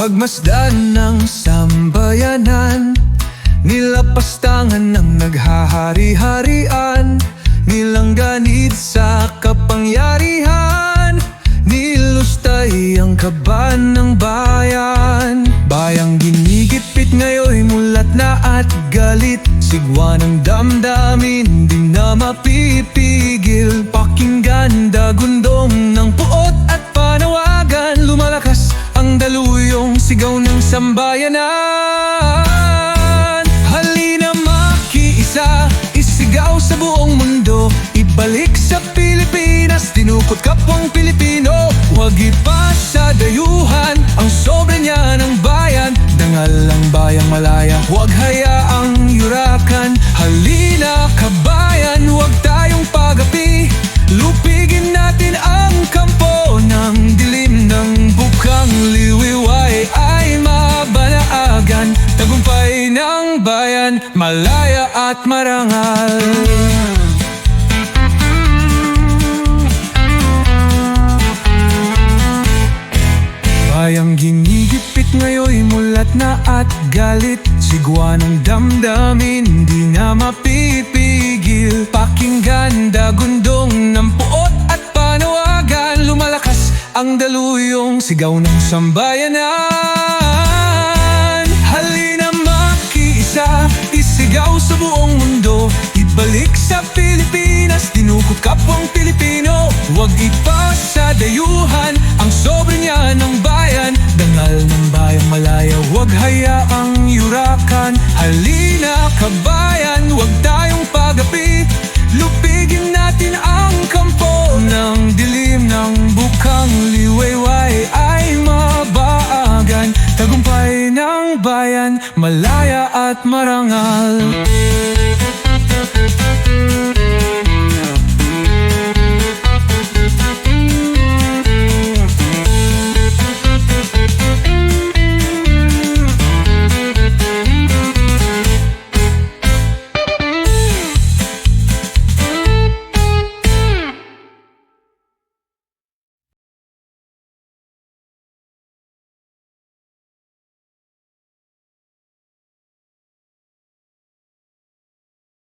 Pagmasdan ng sambayanan, nilapastangan ng naghahari-harian, nilangganit sa kapangyarihan, nilustay ang kaban ng bayan. Bayang ginigipit ngayoy mulat na at galit, sigwa ng damdamin di na mapipigil. Pakinggan dagundong ng puot at panawagan, lumalakas ang daluyong sigaw ng sambayanan. Halina makiisa, isigaw sa buong mundo, ibalik sa Pilipinas, tinukot kapwang Pilipino. Huwag ipasa dayuhan ang soberanya ng bayan, dangal ang bayang malaya, huwag hayaang yurakan. Halina kabayan, huwag tayong pagapi, lupigin natin ang kampo ng dilim ng bukang liwiway ay mabanaagan. Tagumpay ng bayan, malaya at marangal. Bayang ginigipit ngayoy mulat na at galit, sigwa ng damdamin di na mapipigil. Pakinggan dagundong ng puot at panawagan, lumalakas ang daluyong sigaw ng sambayanan. Halina makiisa, isigaw sa buong mundo, ibalik sa Pilipinas, tinukot kapwang Pilipino. Huwag ipasa dayuhan ang soberanya ng bayan, dangal ng bayang malaya, huwag hayaang yurakan. Halina kabayan, huwag tayong pagapi, lupigin natin ang kampo ng dilim ng bukang liwayway ay mabaagan. Tagumpay ng bayan, malaya at marangal.